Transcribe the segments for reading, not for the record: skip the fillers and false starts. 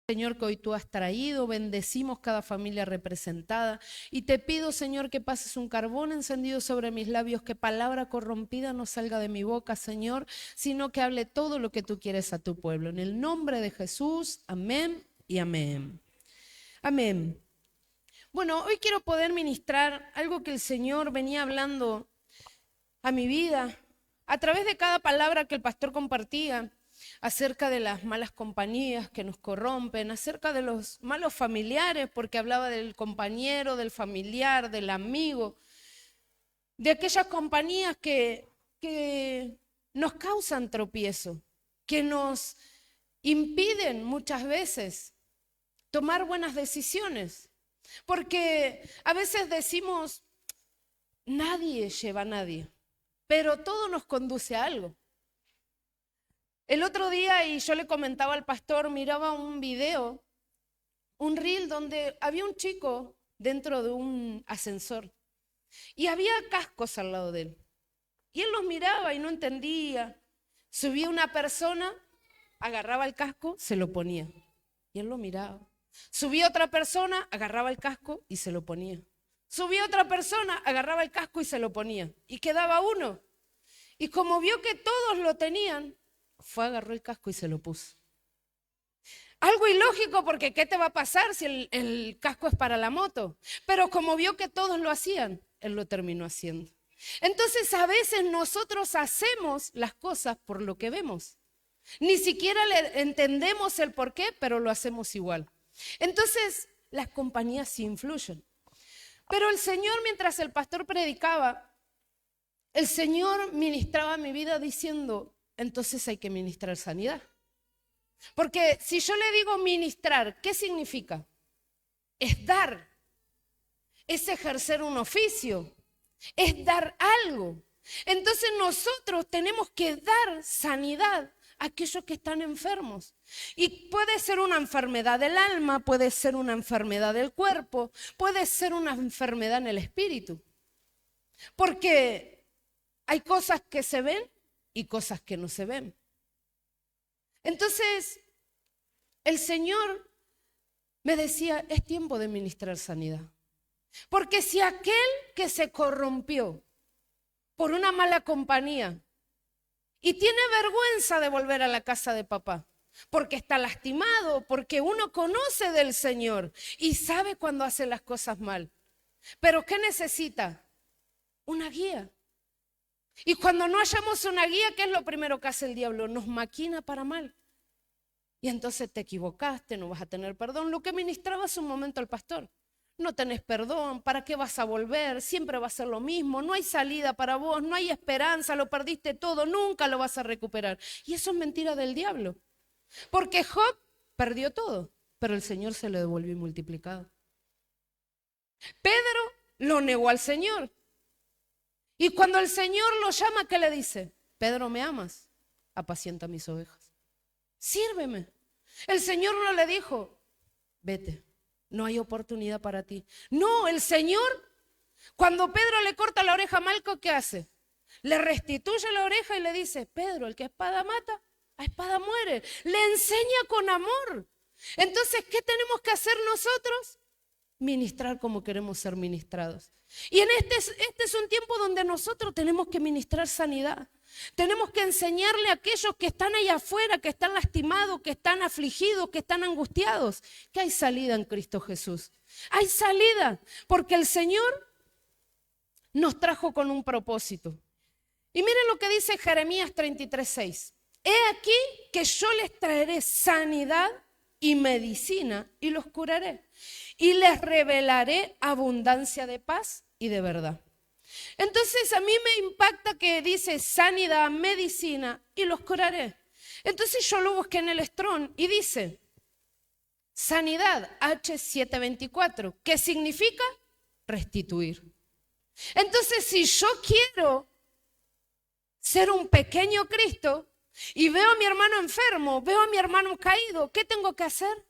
Señor, que hoy tú has traído, bendecimos cada familia representada y te pido, Señor, que pases un carbón encendido sobre mis labios, que palabra corrompida no salga de mi boca, Señor, sino que hable todo lo que tú quieres a tu pueblo. En el nombre de Jesús, amén y amén. Amén. Bueno, hoy quiero poder ministrar algo que el Señor venía hablando a mi vida a través de cada palabra que el pastor compartía, acerca de las malas compañías que nos corrompen, acerca de los malos familiares, porque hablaba del compañero, del familiar, del amigo, de aquellas compañías que nos causan tropiezo, que nos impiden muchas veces tomar buenas decisiones, porque a veces decimos, nadie lleva a nadie, pero todo nos conduce a algo. El otro día, y yo le comentaba al pastor, miraba un video, un reel donde había un chico dentro de un ascensor y había cascos al lado de él. Y él los miraba y no entendía. Subía una persona, agarraba el casco, se lo ponía. Y él lo miraba. Subía otra persona, agarraba el casco y se lo ponía. Subía otra persona, agarraba el casco y se lo ponía. Y quedaba uno. Y como vio que todos lo tenían, fue, agarró el casco y se lo puso. Algo ilógico, porque ¿qué te va a pasar si el casco es para la moto? Pero como vio que todos lo hacían, él lo terminó haciendo. Entonces a veces nosotros hacemos las cosas por lo que vemos. Ni siquiera entendemos el por qué, pero lo hacemos igual. Entonces las compañías sí influyen. Pero el Señor, mientras el pastor predicaba, el Señor ministraba mi vida diciendo, entonces hay que ministrar sanidad. Porque si yo le digo ministrar, ¿qué significa? Es dar, es ejercer un oficio, es dar algo. Entonces nosotros tenemos que dar sanidad a aquellos que están enfermos. Y puede ser una enfermedad del alma, puede ser una enfermedad del cuerpo, puede ser una enfermedad en el espíritu. Porque hay cosas que se ven y cosas que no se ven. Entonces, el Señor me decía, es tiempo de ministrar sanidad. Porque si aquel que se corrompió por una mala compañía y tiene vergüenza de volver a la casa de papá, porque está lastimado, porque uno conoce del Señor y sabe cuando hace las cosas mal, pero ¿qué necesita? Una guía. Y cuando no hallamos una guía, ¿qué es lo primero que hace el diablo? Nos maquina para mal. Y entonces te equivocaste, no vas a tener perdón. Lo que ministraba hace un momento el pastor. No tenés perdón, ¿para qué vas a volver? Siempre va a ser lo mismo, no hay salida para vos, no hay esperanza, lo perdiste todo, nunca lo vas a recuperar. Y eso es mentira del diablo. Porque Job perdió todo, pero el Señor se lo devolvió multiplicado. Pedro lo negó al Señor. Y cuando el Señor lo llama, ¿qué le dice? Pedro, ¿me amas? Apacienta mis ovejas. Sírveme. El Señor no le dijo, vete, no hay oportunidad para ti. No, el Señor, cuando Pedro le corta la oreja a Malco, ¿qué hace? Le restituye la oreja y le dice, Pedro, el que a espada mata, a espada muere. Le enseña con amor. Entonces, ¿qué tenemos que hacer nosotros? Ministrar como queremos ser ministrados. Y en este es un tiempo donde nosotros tenemos que ministrar sanidad. Tenemos que enseñarle a aquellos que están allá afuera, que están lastimados, que están afligidos, que están angustiados, que hay salida en Cristo Jesús. Hay salida, porque el Señor nos trajo con un propósito. Y miren lo que dice Jeremías 33:6. He aquí que yo les traeré sanidad y medicina y los curaré. Y les revelaré abundancia de paz y de verdad. Entonces a mí me impacta que dice sanidad, medicina y los curaré. Entonces yo lo busqué en el Strong y dice sanidad H724, ¿qué significa? Restituir. Entonces si yo quiero ser un pequeño Cristo y veo a mi hermano enfermo, veo a mi hermano caído, ¿qué tengo que hacer?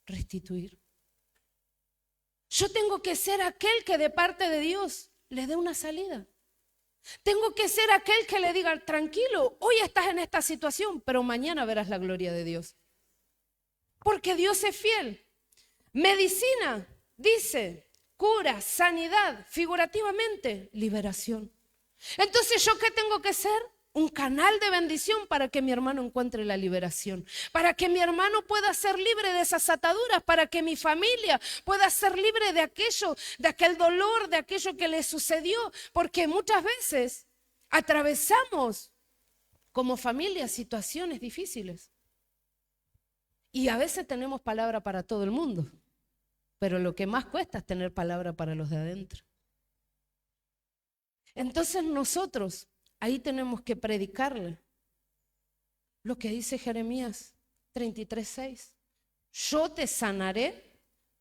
Restituir. Yo tengo que ser aquel que de parte de Dios le dé una salida. Tengo que ser aquel que le diga, tranquilo, hoy estás en esta situación, pero mañana verás la gloria de Dios. porque Dios es fiel. Medicina, dice, cura, sanidad, figurativamente, liberación. Entonces, ¿yo qué tengo que ser? Un canal de bendición para que mi hermano encuentre la liberación, para que mi hermano pueda ser libre de esas ataduras, para que mi familia pueda ser libre de aquello, de aquel dolor, de aquello que le sucedió, porque muchas veces atravesamos como familia situaciones difíciles y a veces tenemos palabra para todo el mundo, pero lo que más cuesta es tener palabra para los de adentro. Entonces nosotros ahí tenemos que predicarle lo que dice Jeremías 33:6. Yo te sanaré,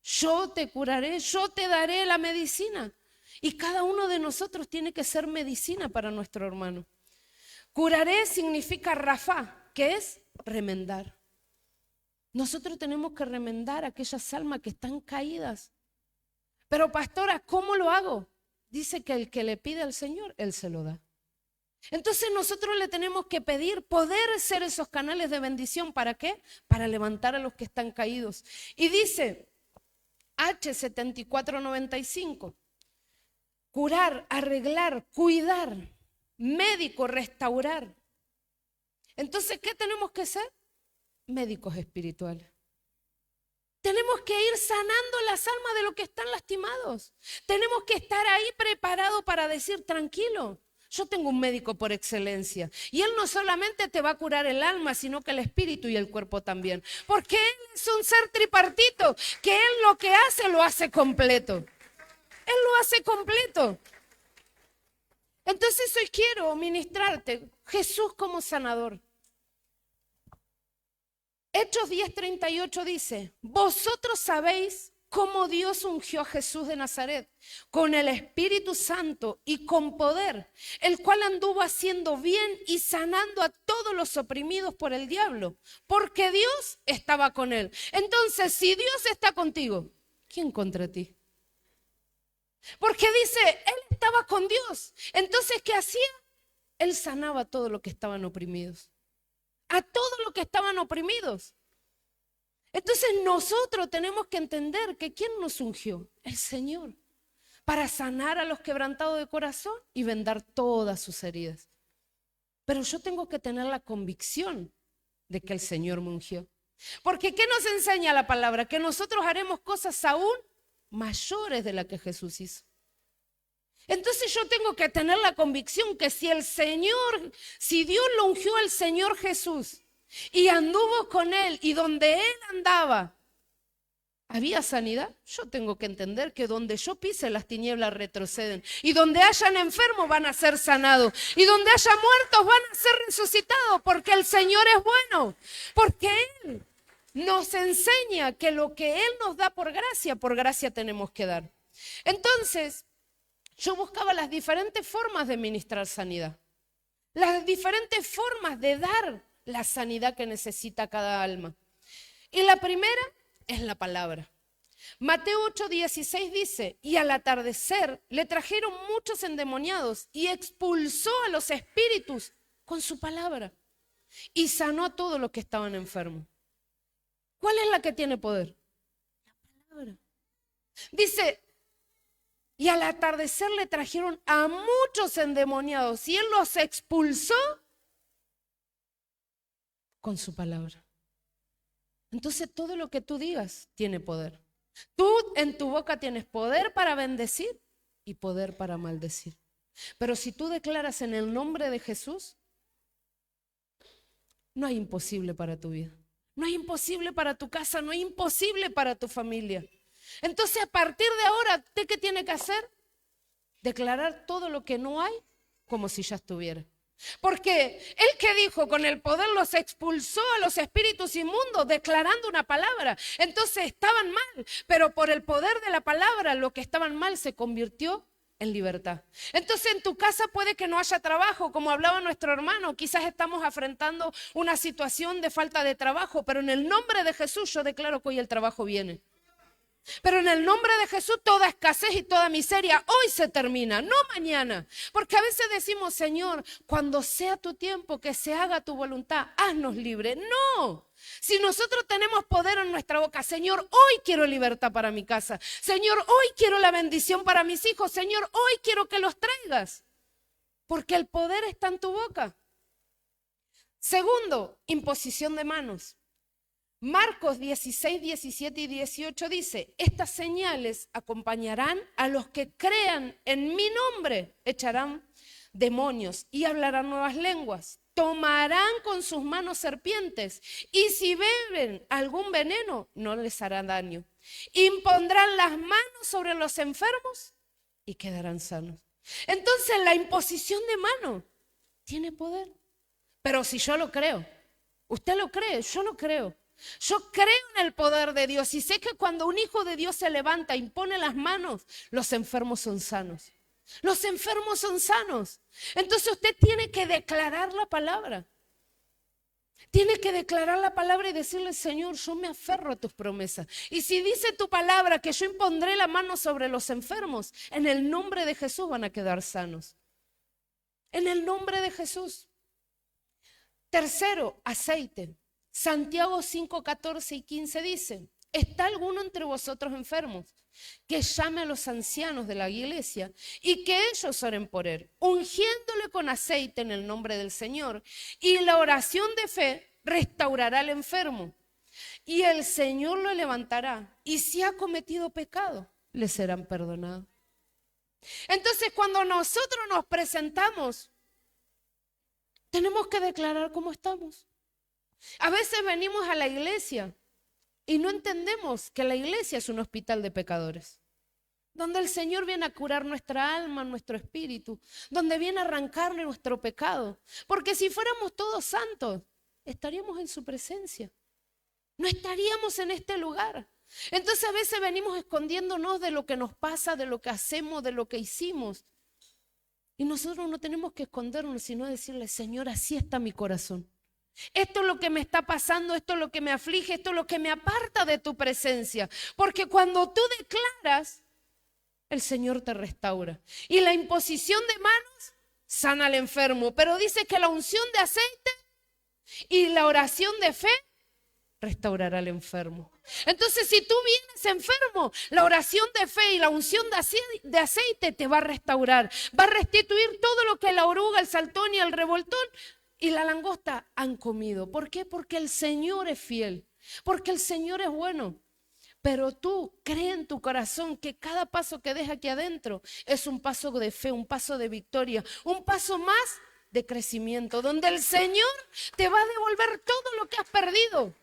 yo te curaré, yo te daré la medicina. Y cada uno de nosotros tiene que ser medicina para nuestro hermano. Curaré significa rafá, que es remendar. Nosotros tenemos que remendar aquellas almas que están caídas. Pero pastora, ¿cómo lo hago? Dice que el que le pide al Señor, Él se lo da. Entonces nosotros le tenemos que pedir poder ser esos canales de bendición. ¿Para qué? Para levantar a los que están caídos. Y dice H7495, curar, arreglar, cuidar, médico, restaurar. Entonces, ¿qué tenemos que ser? Médicos espirituales. Tenemos que ir sanando las almas de los que están lastimados. Tenemos que estar ahí preparados para decir, tranquilo, yo tengo un médico por excelencia. Y él no solamente te va a curar el alma, sino que el espíritu y el cuerpo también. Porque él es un ser tripartito, que él lo que hace, lo hace completo. Él lo hace completo. Entonces hoy quiero ministrarte Jesús como sanador. Hechos 10:38 dice, vosotros sabéis cómo Dios ungió a Jesús de Nazaret con el Espíritu Santo y con poder, el cual anduvo haciendo bien y sanando a todos los oprimidos por el diablo, porque Dios estaba con él. Entonces, si Dios está contigo, ¿quién contra ti? Porque dice, él estaba con Dios. Entonces, ¿qué hacía? Él sanaba a todos los que estaban oprimidos. A todos los que estaban oprimidos. Entonces nosotros tenemos que entender que ¿quién nos ungió? El Señor. Para sanar a los quebrantados de corazón y vendar todas sus heridas. Pero yo tengo que tener la convicción de que el Señor me ungió. Porque ¿qué nos enseña la palabra? Que nosotros haremos cosas aún mayores de las que Jesús hizo. Entonces yo tengo que tener la convicción que si Dios lo ungió al Señor Jesús y anduvo con él y donde él andaba había sanidad, yo tengo que entender que donde yo pise las tinieblas retroceden y donde hayan enfermos van a ser sanados y donde haya muertos van a ser resucitados porque el Señor es bueno, porque Él nos enseña que lo que Él nos da por gracia tenemos que dar. Entonces, yo buscaba las diferentes formas de ministrar sanidad, las diferentes formas de dar la sanidad que necesita cada alma. Y la primera es la palabra. Mateo 8:16 dice, y al atardecer le trajeron muchos endemoniados y expulsó a los espíritus con su palabra y sanó a todos los que estaban enfermos. ¿Cuál es la que tiene poder? La palabra. Dice, y al atardecer le trajeron a muchos endemoniados y él los expulsó con su palabra. Entonces todo lo que tú digas tiene poder. Tú en tu boca tienes poder para bendecir y poder para maldecir. Pero si tú declaras en el nombre de Jesús, no hay imposible para tu vida. No hay imposible para tu casa, no hay imposible para tu familia. Entonces a partir de ahora, ¿usted qué tiene que hacer? Declarar todo lo que no hay como si ya estuviera. Porque él que dijo, con el poder los expulsó a los espíritus inmundos, declarando una palabra. Entonces estaban mal, pero por el poder de la palabra, lo que estaban mal se convirtió en libertad. Entonces en tu casa puede que no haya trabajo, como hablaba nuestro hermano, quizás estamos afrontando una situación de falta de trabajo, pero en el nombre de Jesús yo declaro que hoy el trabajo viene. Pero en el nombre de Jesús toda escasez y toda miseria hoy se termina, no mañana. Porque a veces decimos, Señor, cuando sea tu tiempo, que se haga tu voluntad, haznos libres. No. Si nosotros tenemos poder en nuestra boca, Señor, hoy quiero libertad para mi casa. Señor, hoy quiero la bendición para mis hijos. Señor, hoy quiero que los traigas. Porque el poder está en tu boca. Segundo, imposición de manos. Marcos 16, 17 y 18 dice, estas señales acompañarán a los que crean en mi nombre, echarán demonios y hablarán nuevas lenguas, tomarán con sus manos serpientes y si beben algún veneno no les hará daño, impondrán las manos sobre los enfermos y quedarán sanos. Entonces la imposición de mano tiene poder, pero si yo lo creo, usted lo cree, yo lo creo. Yo creo en el poder de Dios y sé que cuando un hijo de Dios se levanta, impone las manos, los enfermos son sanos. Los enfermos son sanos. Entonces usted tiene que declarar la palabra. Tiene que declarar la palabra y decirle, Señor, yo me aferro a tus promesas. Y si dice tu palabra que yo impondré la mano sobre los enfermos, en el nombre de Jesús van a quedar sanos. En el nombre de Jesús. Tercero, aceite. Santiago 5, 14 y 15 dice, ¿está alguno entre vosotros enfermos? Que llame a los ancianos de la iglesia y que ellos oren por él, ungiéndole con aceite en el nombre del Señor. Y la oración de fe restaurará al enfermo y el Señor lo levantará. Y si ha cometido pecado, le serán perdonados. Entonces, cuando nosotros nos presentamos, tenemos que declarar cómo estamos. A veces venimos a la iglesia y no entendemos que la iglesia es un hospital de pecadores, donde el Señor viene a curar nuestra alma, nuestro espíritu, donde viene a arrancarle nuestro pecado. Porque si fuéramos todos santos, estaríamos en su presencia, no estaríamos en este lugar. Entonces a veces venimos escondiéndonos de lo que nos pasa, de lo que hacemos, de lo que hicimos. Y nosotros no tenemos que escondernos, sino decirle, Señor, así está mi corazón. Esto es lo que me está pasando, esto es lo que me aflige, esto es lo que me aparta de tu presencia. Porque cuando tú declaras, el Señor te restaura. Y la imposición de manos sana al enfermo. Pero dice que la unción de aceite y la oración de fe restaurará al enfermo. Entonces, si tú vienes enfermo, la oración de fe y la unción de aceite te va a restaurar. Va a restituir todo lo que la oruga, el saltón y el revoltón y la langosta han comido. ¿Por qué? Porque el Señor es fiel, porque el Señor es bueno. Pero tú cree en tu corazón que cada paso que des aquí adentro es un paso de fe, un paso de victoria, un paso más de crecimiento, donde el Señor te va a devolver todo lo que has perdido.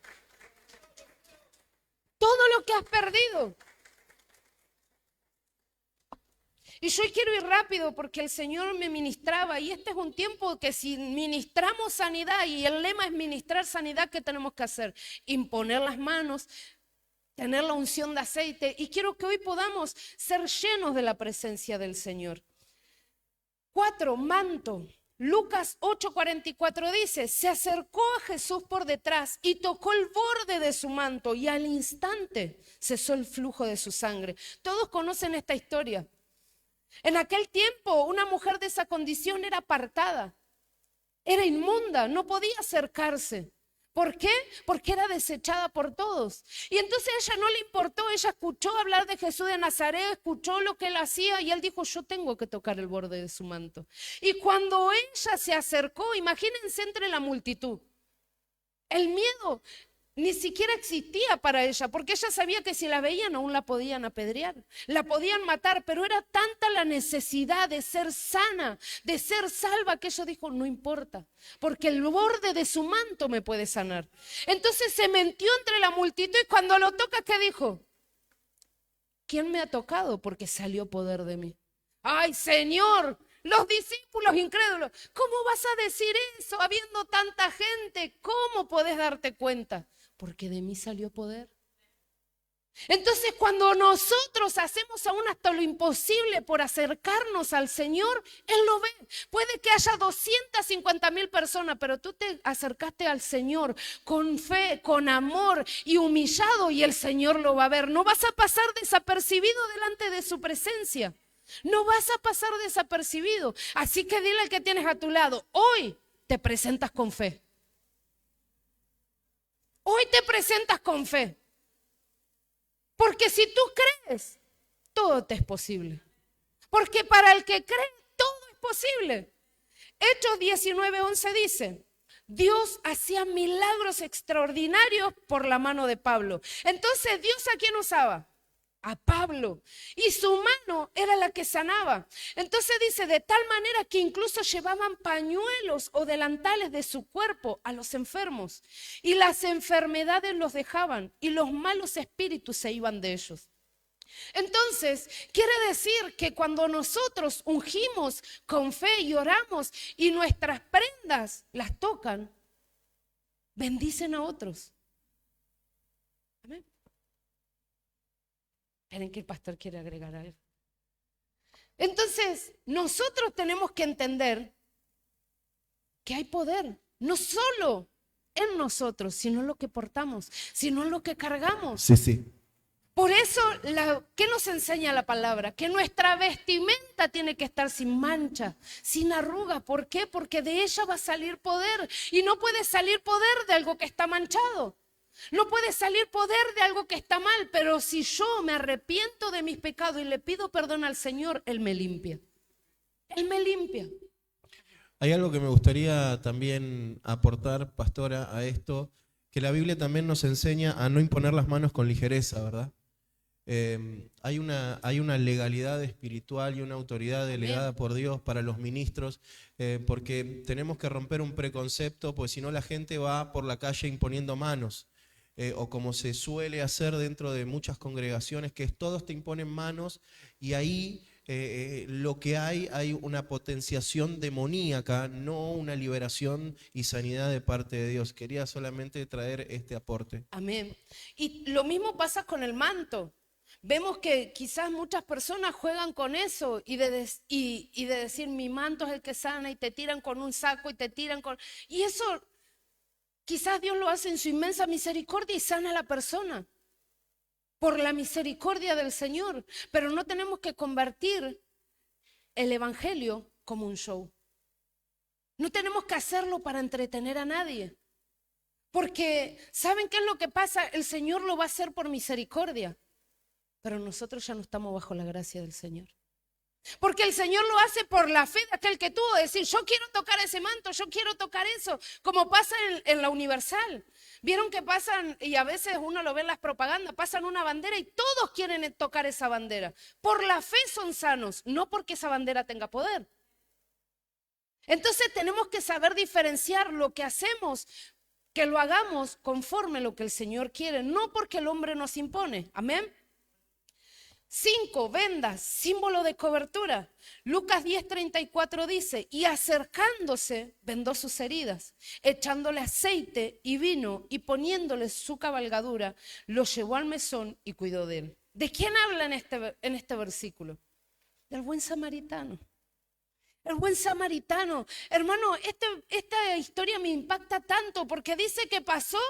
Todo lo que has perdido. Y yo quiero ir rápido porque el Señor me ministraba y este es un tiempo que si ministramos sanidad y el lema es ministrar sanidad, ¿qué tenemos que hacer? Imponer las manos, tener la unción de aceite y quiero que hoy podamos ser llenos de la presencia del Señor. 4, manto. Lucas 8:44 dice, se acercó a Jesús por detrás y tocó el borde de su manto y al instante cesó el flujo de su sangre. Todos conocen esta historia. En aquel tiempo una mujer de esa condición era apartada, era inmunda, no podía acercarse. ¿Por qué? Porque era desechada por todos. Y entonces a ella no le importó, ella escuchó hablar de Jesús de Nazaret, escuchó lo que él hacía y él dijo, yo tengo que tocar el borde de su manto. Y cuando ella se acercó, imagínense entre la multitud, el miedo ni siquiera existía para ella, porque ella sabía que si la veían aún la podían apedrear, la podían matar, pero era tanta la necesidad de ser sana, de ser salva, que ella dijo, no importa, porque el borde de su manto me puede sanar. Entonces se metió entre la multitud y cuando lo toca, ¿qué dijo? ¿Quién me ha tocado? Porque salió poder de mí. ¡Ay, Señor! Los discípulos incrédulos, ¿cómo vas a decir eso habiendo tanta gente? ¿Cómo podés darte cuenta? Porque de mí salió poder. Entonces, cuando nosotros hacemos aún hasta lo imposible por acercarnos al Señor, Él lo ve. Puede que haya 250,000 personas, pero tú te acercaste al Señor con fe, con amor y humillado, y el Señor lo va a ver. No vas a pasar desapercibido delante de su presencia. No vas a pasar desapercibido. Así que dile al que tienes a tu lado, hoy te presentas con fe. Hoy te presentas con fe. Porque si tú crees, todo te es posible. Porque para el que cree, todo es posible. Hechos 19:11 dice, Dios hacía milagros extraordinarios por la mano de Pablo. Entonces, ¿Dios a quién usaba? A Pablo. Y su mano era la que sanaba. Entonces dice, de tal manera que incluso llevaban pañuelos o delantales de su cuerpo a los enfermos. Y las enfermedades los dejaban y los malos espíritus se iban de ellos. Entonces, quiere decir que cuando nosotros ungimos con fe y oramos y nuestras prendas las tocan, bendicen a otros. Amén. Esperen que el pastor quiere agregar algo. Entonces, nosotros tenemos que entender que hay poder, no solo en nosotros, sino en lo que portamos, sino en lo que cargamos. Sí. Por eso, ¿qué nos enseña la palabra? Que nuestra vestimenta tiene que estar sin mancha, sin arruga. ¿Por qué? Porque de ella va a salir poder. Y no puede salir poder de algo que está manchado. No puede salir poder de algo que está mal, pero si yo me arrepiento de mis pecados y le pido perdón al Señor, Él me limpia. Él me limpia. Hay algo que me gustaría también aportar, pastora, a esto, que la Biblia también nos enseña a no imponer las manos con ligereza, ¿verdad? Hay una legalidad espiritual y una autoridad delegada por Dios para los ministros, porque tenemos que romper un preconcepto, pues si no la gente va por la calle imponiendo manos. O como se suele hacer dentro de muchas congregaciones, que todos te imponen manos y ahí lo que hay una potenciación demoníaca, no una liberación y sanidad de parte de Dios. Quería solamente traer este aporte. Amén. Y lo mismo pasa con el manto. Vemos que quizás muchas personas juegan con eso y de decir mi manto es el que sana y te tiran con un saco y te tiran con... Y eso... Quizás Dios lo hace en su inmensa misericordia y sana a la persona por la misericordia del Señor. Pero no tenemos que convertir el evangelio como un show. No tenemos que hacerlo para entretener a nadie. Porque ¿saben qué es lo que pasa? El Señor lo va a hacer por misericordia. Pero nosotros ya no estamos bajo la gracia del Señor. Porque el Señor lo hace por la fe de aquel que tuvo, decir, yo quiero tocar ese manto, yo quiero tocar eso, como pasa en la Universal. Vieron que pasan, y a veces uno lo ve en las propagandas, pasan una bandera y todos quieren tocar esa bandera. Por la fe son sanos, no porque esa bandera tenga poder. Entonces tenemos que saber diferenciar lo que hacemos, que lo hagamos conforme a lo que el Señor quiere, no porque el hombre nos impone. Amén. 5, vendas, símbolo de cobertura. Lucas 10:34 dice, y acercándose vendó sus heridas, echándole aceite y vino y poniéndole su cabalgadura, lo llevó al mesón y cuidó de él. ¿De quién habla en este versículo? Del buen samaritano. El buen samaritano. Hermano, esta historia me impacta tanto porque dice que pasó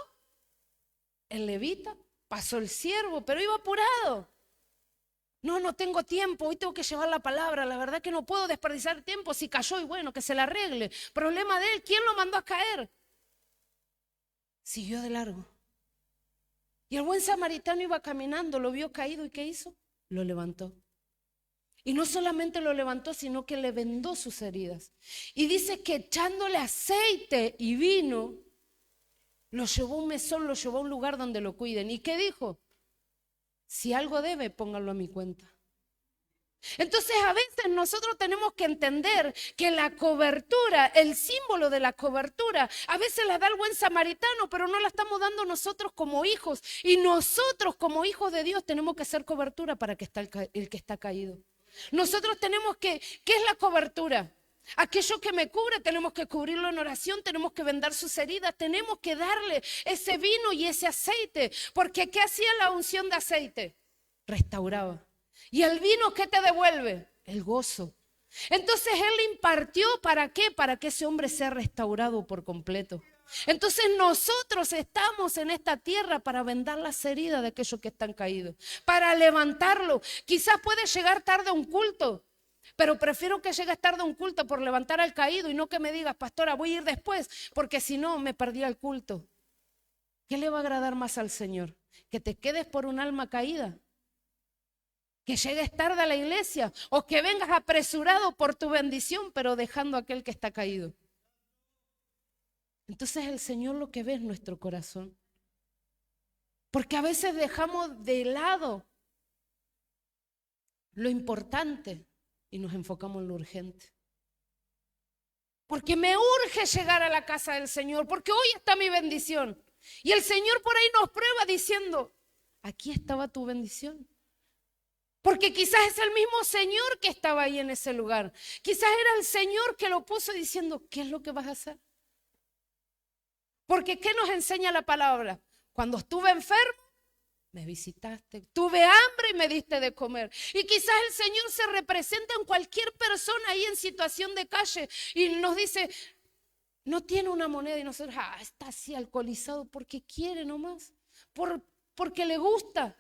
el levita, pasó el siervo, pero iba apurado. No tengo tiempo, hoy tengo que llevar la palabra, la verdad que no puedo desperdiciar tiempo, si cayó y bueno, que se la arregle. Problema de él, ¿quién lo mandó a caer? Siguió de largo. Y el buen samaritano iba caminando, lo vio caído y ¿qué hizo? Lo levantó. Y no solamente lo levantó, sino que le vendó sus heridas. Y dice que echándole aceite y vino, lo llevó a un mesón, lo llevó a un lugar donde lo cuiden. ¿Y qué dijo? Si algo debe, póngalo a mi cuenta. Entonces a veces nosotros tenemos que entender que la cobertura, el símbolo de la cobertura, a veces la da el buen samaritano, pero no la estamos dando nosotros como hijos. Y nosotros como hijos de Dios tenemos que hacer cobertura para que está el que está caído. Nosotros tenemos que, ¿qué es la cobertura? Aquello que me cubre tenemos que cubrirlo en oración, tenemos que vendar sus heridas, tenemos que darle ese vino y ese aceite. Porque ¿qué hacía la unción de aceite? Restauraba. ¿Y el vino qué te devuelve? El gozo. Entonces Él le impartió, ¿para qué? Para que ese hombre sea restaurado por completo. Entonces nosotros estamos en esta tierra para vendar las heridas de aquellos que están caídos, para levantarlo. Quizás puede llegar tarde a un culto, pero prefiero que llegues tarde a un culto por levantar al caído y no que me digas, pastora, voy a ir después, porque si no me perdí el culto. ¿Qué le va a agradar más al Señor? ¿Que te quedes por un alma caída? ¿Que llegues tarde a la iglesia? ¿O que vengas apresurado por tu bendición, pero dejando a aquel que está caído? Entonces el Señor lo que ve es nuestro corazón. Porque a veces dejamos de lado lo importante y nos enfocamos en lo urgente. Porque me urge llegar a la casa del Señor, porque hoy está mi bendición. Y el Señor por ahí nos prueba diciendo, aquí estaba tu bendición. Porque quizás es el mismo Señor que estaba ahí en ese lugar. Quizás era el Señor que lo puso diciendo, ¿qué es lo que vas a hacer? Porque ¿qué nos enseña la palabra? Cuando estuve enfermo, me visitaste. Tuve hambre y me diste de comer. Y quizás el Señor se representa en cualquier persona ahí en situación de calle y nos dice, no tiene una moneda y nosotros, está así alcoholizado porque quiere nomás, porque le gusta.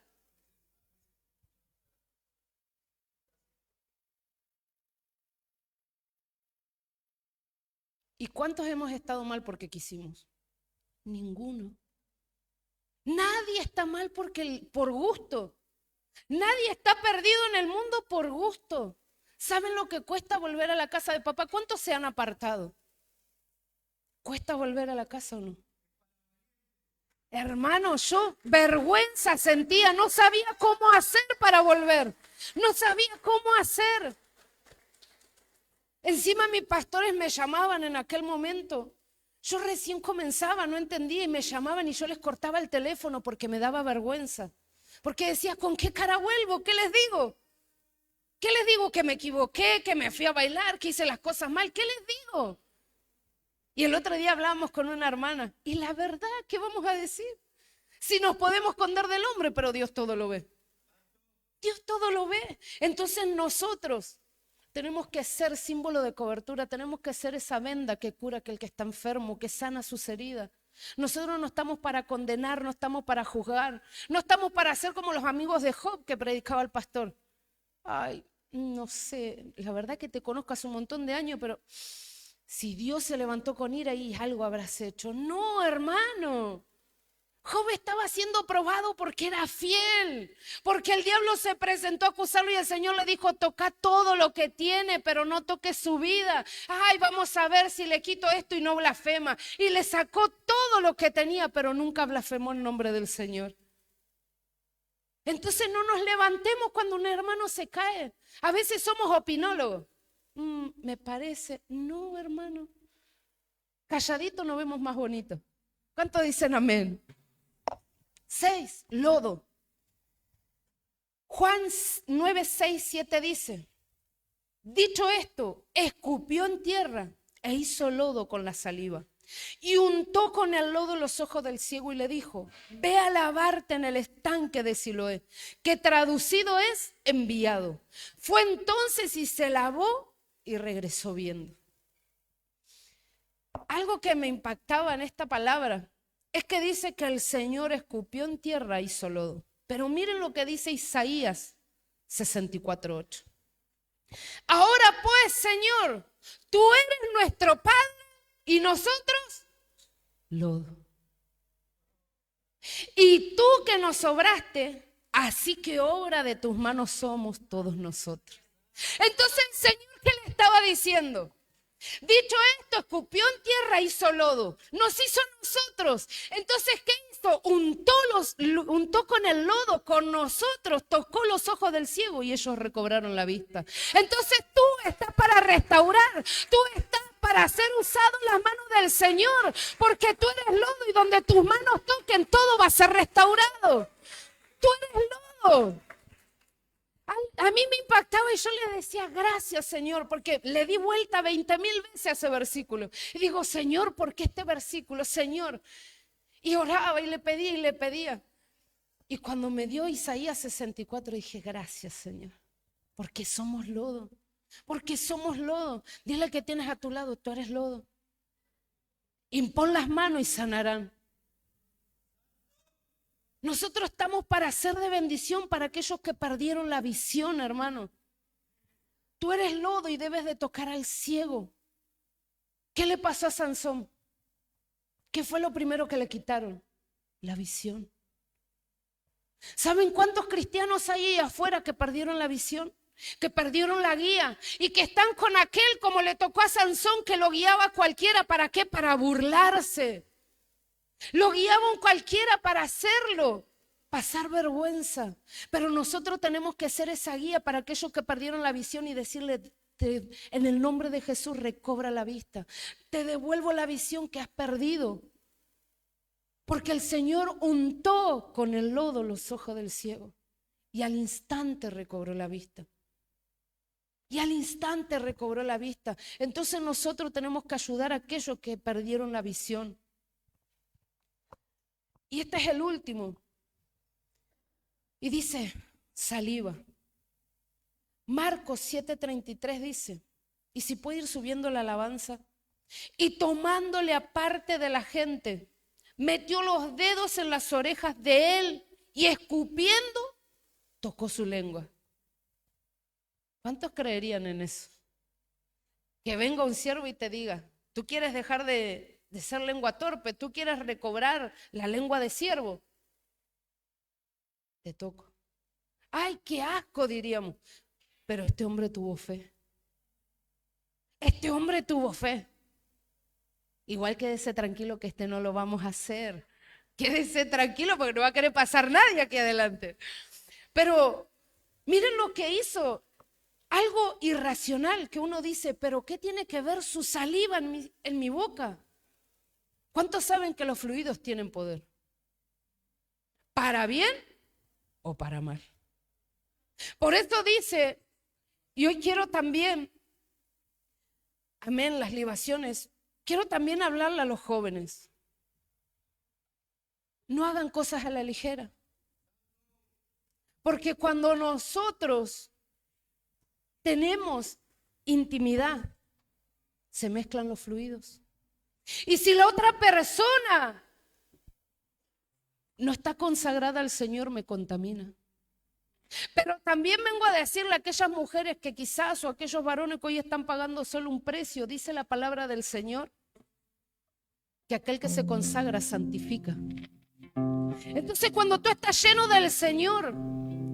¿Y cuántos hemos estado mal porque quisimos? Ninguno. Nadie está mal por gusto. Nadie está perdido en el mundo por gusto. ¿Saben lo que cuesta volver a la casa de papá? ¿Cuántos se han apartado? ¿Cuesta volver a la casa o no? Hermano, yo vergüenza sentía, no sabía cómo hacer para volver. No sabía cómo hacer. Encima mis pastores me llamaban en aquel momento. Yo recién comenzaba, no entendía y me llamaban y yo les cortaba el teléfono porque me daba vergüenza. Porque decía, ¿con qué cara vuelvo? ¿Qué les digo? ¿Qué les digo? Que me equivoqué, que me fui a bailar, que hice las cosas mal. ¿Qué les digo? Y el otro día hablábamos con una hermana. Y la verdad, ¿qué vamos a decir? Si nos podemos esconder del hombre, pero Dios todo lo ve. Dios todo lo ve. Entonces nosotros tenemos que ser símbolo de cobertura, tenemos que ser esa venda que cura a aquel que está enfermo, que sana sus heridas. Nosotros no estamos para condenar, no estamos para juzgar, no estamos para hacer como los amigos de Job que predicaba el pastor. Ay, no sé, la verdad que te conozco hace un montón de años, pero si Dios se levantó con ira y algo habrás hecho. No, hermano. Job estaba siendo probado porque era fiel, porque el diablo se presentó a acusarlo y el Señor le dijo, toca todo lo que tiene, pero no toques su vida. Ay, vamos a ver si le quito esto y no blasfema. Y le sacó todo lo que tenía, pero nunca blasfemó en nombre del Señor. Entonces no nos levantemos cuando un hermano se cae. A veces somos opinólogos. Me parece, no, hermano. Calladito nos vemos más bonito. ¿Cuántos dicen amén? 6, lodo. Juan 9, 6, 7 dice, dicho esto, escupió en tierra e hizo lodo con la saliva. Y untó con el lodo los ojos del ciego y le dijo, ve a lavarte en el estanque de Siloé, que traducido es enviado. Fue entonces y se lavó y regresó viendo. Algo que me impactaba en esta palabra es que dice que el Señor escupió en tierra e hizo lodo. Pero miren lo que dice Isaías 64:8. Ahora pues, Señor, tú eres nuestro Padre y nosotros lodo. Y tú que nos sobraste, así que obra de tus manos somos todos nosotros. Entonces el Señor, ¿qué le estaba diciendo? Dicho esto, escupió en tierra, hizo lodo, nos hizo nosotros. Entonces, ¿qué hizo? Untó con el lodo con nosotros, tocó los ojos del ciego y ellos recobraron la vista. Entonces tú estás para restaurar, tú estás para ser usado en las manos del Señor, porque tú eres lodo y donde tus manos toquen todo va a ser restaurado. Tú eres lodo. A mí me impactaba y yo le decía, gracias Señor, porque le di vuelta 20,000 veces a ese versículo. Y digo, Señor, ¿por qué este versículo? Señor. Y oraba y le pedía y le pedía. Y cuando me dio Isaías 64, dije, gracias Señor, porque somos lodo. Porque somos lodo. Dile al que tienes a tu lado, tú eres lodo. Impón las manos y sanarán. Nosotros estamos para ser de bendición para aquellos que perdieron la visión, hermano. Tú eres lodo y debes de tocar al ciego. ¿Qué le pasó a Sansón? ¿Qué fue lo primero que le quitaron? La visión. ¿Saben cuántos cristianos hay ahí afuera que perdieron la visión? Que perdieron la guía y que están con aquel como le tocó a Sansón, que lo guiaba a cualquiera. ¿Para qué? Para burlarse. Lo guiaba a cualquiera para hacerlo, pasar vergüenza. Pero nosotros tenemos que ser esa guía para aquellos que perdieron la visión y decirle, en el nombre de Jesús, recobra la vista. Te devuelvo la visión que has perdido. Porque el Señor untó con el lodo los ojos del ciego y al instante recobró la vista. Y al instante recobró la vista. Entonces nosotros tenemos que ayudar a aquellos que perdieron la visión. Y este es el último. Y dice, saliva. Marcos 7:33 dice, y si puede ir subiendo la alabanza, y tomándole aparte de la gente, metió los dedos en las orejas de él y escupiendo, tocó su lengua. ¿Cuántos creerían en eso? Que venga un siervo y te diga, tú quieres dejar de ser lengua torpe, tú quieres recobrar la lengua de siervo. Te toco. ¡Ay, qué asco!, diríamos. Pero este hombre tuvo fe. Este hombre tuvo fe. Igual quédese tranquilo que este no lo vamos a hacer. Quédese tranquilo porque no va a querer pasar nadie aquí adelante. Pero miren lo que hizo. Algo irracional que uno dice, pero ¿qué tiene que ver su saliva en mi boca? ¿Cuántos saben que los fluidos tienen poder? ¿Para bien o para mal? Por eso dice, y hoy quiero también, amén, las libaciones, quiero también hablarle a los jóvenes. No hagan cosas a la ligera. Porque cuando nosotros tenemos intimidad, se mezclan los fluidos. Y si la otra persona no está consagrada al Señor, me contamina. Pero también vengo a decirle a aquellas mujeres que quizás, o a aquellos varones que hoy están pagando solo un precio, dice la palabra del Señor, que aquel que se consagra santifica. Entonces cuando tú estás lleno del Señor,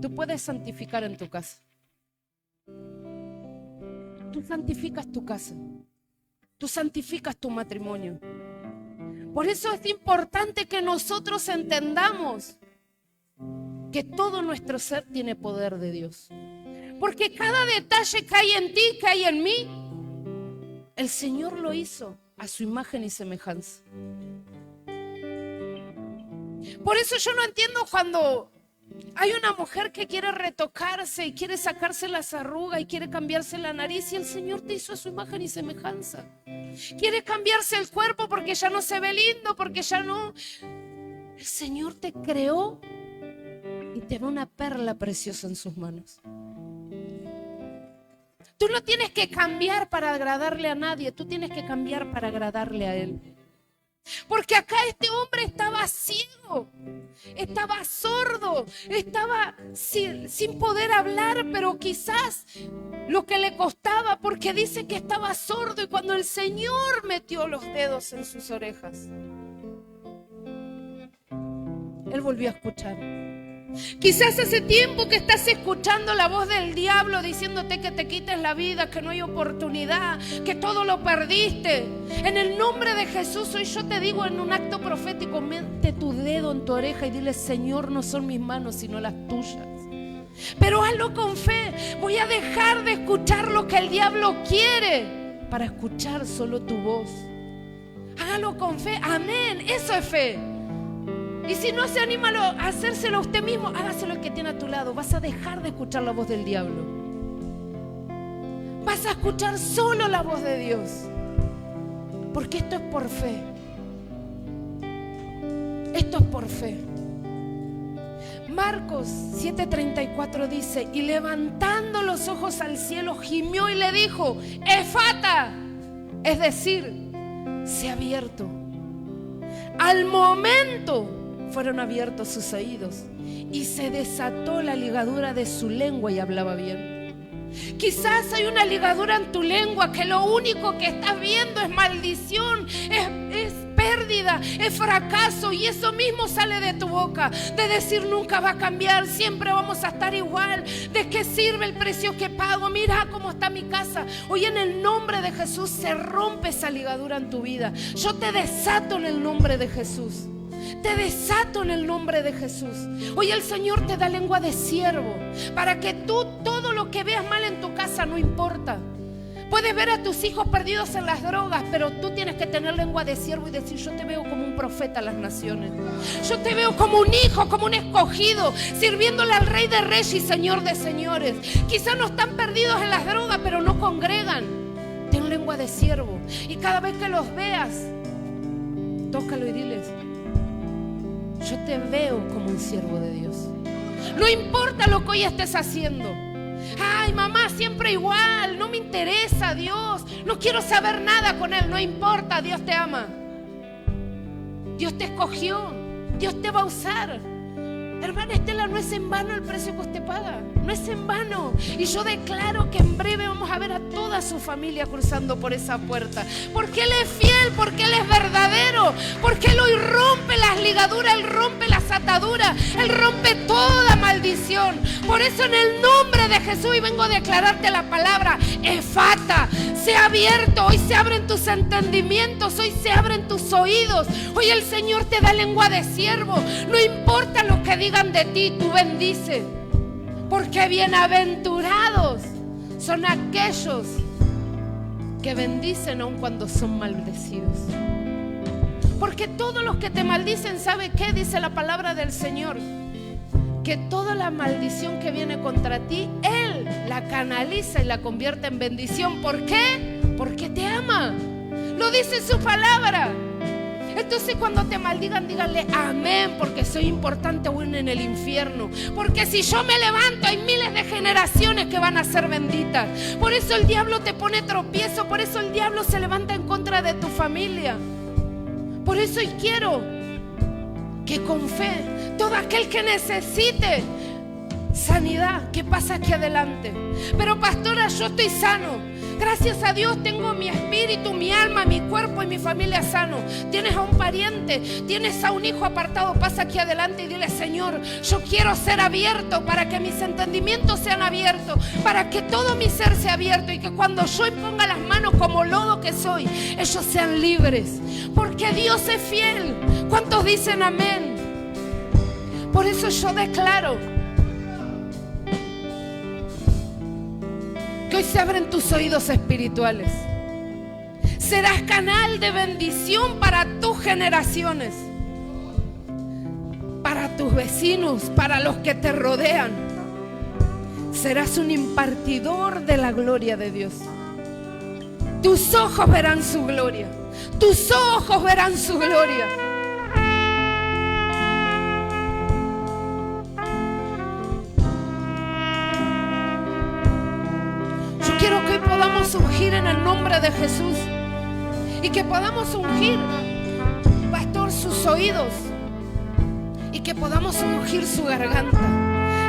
tú puedes santificar en tu casa. Tú santificas tu casa. Tú santificas tu matrimonio. Por eso es importante que nosotros entendamos que todo nuestro ser tiene poder de Dios. Porque cada detalle que hay en ti, que hay en mí, el Señor lo hizo a su imagen y semejanza. Por eso yo no entiendo cuando hay una mujer que quiere retocarse y quiere sacarse las arrugas y quiere cambiarse la nariz y el Señor te hizo a su imagen y semejanza. Quiere cambiarse el cuerpo porque ya no se ve lindo, porque ya no. El Señor te creó y te da una perla preciosa en sus manos. Tú no tienes que cambiar para agradarle a nadie, tú tienes que cambiar para agradarle a Él. Porque acá este hombre estaba ciego, estaba sordo, estaba sin poder hablar, pero quizás lo que le costaba, porque dice que estaba sordo y cuando el Señor metió los dedos en sus orejas, él volvió a escuchar. Quizás hace tiempo que estás escuchando la voz del diablo diciéndote que te quites la vida, que no hay oportunidad, que todo lo perdiste. En el nombre de Jesús hoy yo te digo en un acto profético, mete tu dedo en tu oreja y dile: Señor, no son mis manos sino las tuyas. Pero hazlo con fe. Voy a dejar de escuchar lo que el diablo quiere para escuchar solo tu voz. Hágalo con fe. Amén. Eso es fe. Y si no se anima a hacérselo a usted mismo, hágaselo al que tiene a tu lado. Vas a dejar de escuchar la voz del diablo. Vas a escuchar solo la voz de Dios. Porque esto es por fe. Esto es por fe. Marcos 7:34 dice: y levantando los ojos al cielo, gimió y le dijo: Efata, es decir, se ha abierto. Al momento fueron abiertos sus oídos y se desató la ligadura de su lengua y hablaba bien. Quizás hay una ligadura en tu lengua que lo único que estás viendo es maldición, es pérdida, es fracaso, y eso mismo sale de tu boca, de decir nunca va a cambiar, siempre vamos a estar igual. ¿De qué sirve el precio que pago? Mira cómo está mi casa. Hoy en el nombre de Jesús se rompe esa ligadura en tu vida. Yo te desato en el nombre de Jesús. Te desato en el nombre de Jesús. Hoy el Señor te da lengua de siervo para que tú, todo lo que veas mal en tu casa no importa. Puedes ver a tus hijos perdidos en las drogas, pero tú tienes que tener lengua de siervo y decir: yo te veo como un profeta a las naciones. Yo te veo como un hijo, como un escogido, sirviéndole al Rey de Reyes y Señor de Señores. Quizás no están perdidos en las drogas, pero no congregan. Ten lengua de siervo. Y cada vez que los veas, tócalo y diles: yo te veo como un siervo de Dios. No importa lo que hoy estés haciendo. Ay, mamá, siempre igual, no me interesa Dios, no quiero saber nada con Él. No importa, Dios te ama. Dios te escogió, Dios te va a usar. Hermana Estela, no es en vano el precio que usted paga. No es en vano. Y yo declaro que en breve vamos a ver a toda su familia cruzando por esa puerta. Porque Él es fiel, porque Él es verdadero, porque Él hoy rompe las ligaduras, Él rompe las ataduras, Él rompe toda maldición. Por eso en el nombre de Jesús hoy vengo a declararte la palabra Efata. Se ha abierto, hoy se abren tus entendimientos, hoy se abren tus oídos. Hoy el Señor te da lengua de siervo. No importa lo que digan de ti, tú bendice. Porque bienaventurados son aquellos que bendicen aun cuando son maldecidos. Porque todos los que te maldicen, ¿sabe qué? Dice la palabra del Señor, que toda la maldición que viene contra ti, Él la canaliza y la convierte en bendición. ¿Por qué? Porque te ama. Lo dice su palabra. Entonces cuando te maldigan, díganle amén, porque soy importante aún en el infierno. Porque si yo me levanto, hay miles de generaciones que van a ser benditas. Por eso el diablo te pone tropiezo, por eso el diablo se levanta en contra de tu familia. Por eso hoy quiero que con fe, todo aquel que necesite sanidad, que pasa aquí adelante. Pero pastora, yo estoy sano. Gracias a Dios tengo mi espíritu, mi alma, mi cuerpo y mi familia sano. Tienes a un pariente, tienes a un hijo apartado, pasa aquí adelante y dile: Señor, yo quiero ser abierto para que mis entendimientos sean abiertos, para que todo mi ser sea abierto y que cuando yo ponga las manos como lodo que soy, ellos sean libres. Porque Dios es fiel. ¿Cuántos dicen amén? Por eso yo declaro que hoy se abren tus oídos espirituales. Serás canal de bendición para tus generaciones, para tus vecinos, para los que te rodean. Serás un impartidor de la gloria de Dios. Tus ojos verán su gloria. Tus ojos verán su gloria. Quiero que hoy podamos ungir en el nombre de Jesús y que podamos ungir, pastor, sus oídos, y que podamos ungir su garganta,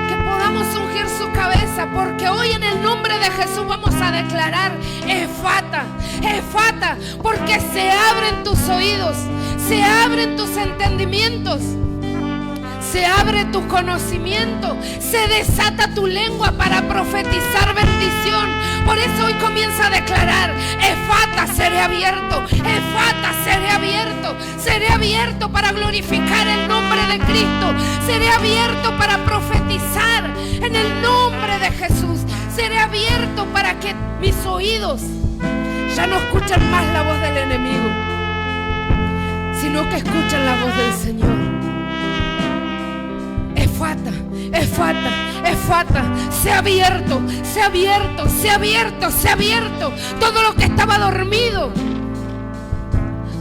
que podamos ungir su cabeza, porque hoy en el nombre de Jesús vamos a declarar Efata, Efata, porque se abren tus oídos, se abren tus entendimientos, se abre tu conocimiento, se desata tu lengua para profetizar bendición. Por eso hoy comienza a declarar: Efata, seré abierto, Efata, seré abierto para glorificar el nombre de Cristo, seré abierto para profetizar en el nombre de Jesús, seré abierto para que mis oídos ya no escuchen más la voz del enemigo, sino que escuchen la voz del Señor. Efata, efata, efata, se ha abierto, se ha abierto, se ha abierto, se ha abierto todo lo que estaba dormido.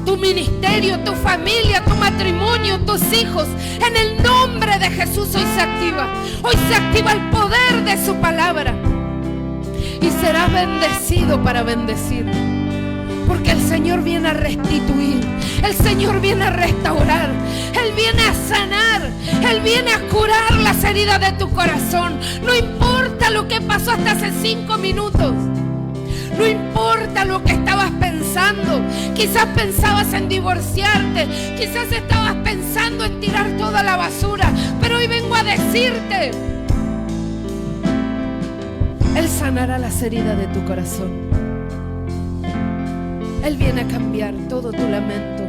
Tu ministerio, tu familia, tu matrimonio, tus hijos, en el nombre de Jesús hoy se activa. Hoy se activa el poder de su palabra. Y serás bendecido para bendecir. Porque el Señor viene a restituir, el Señor viene a restaurar, Él viene a sanar, Él viene a curar las heridas de tu corazón. No importa lo que pasó hasta hace 5 minutos. No importa lo que estabas pensando. Quizás pensabas en divorciarte, quizás estabas pensando en tirar toda la basura. Pero hoy vengo a decirte, Él sanará las heridas de tu corazón. Él viene a cambiar todo tu lamento,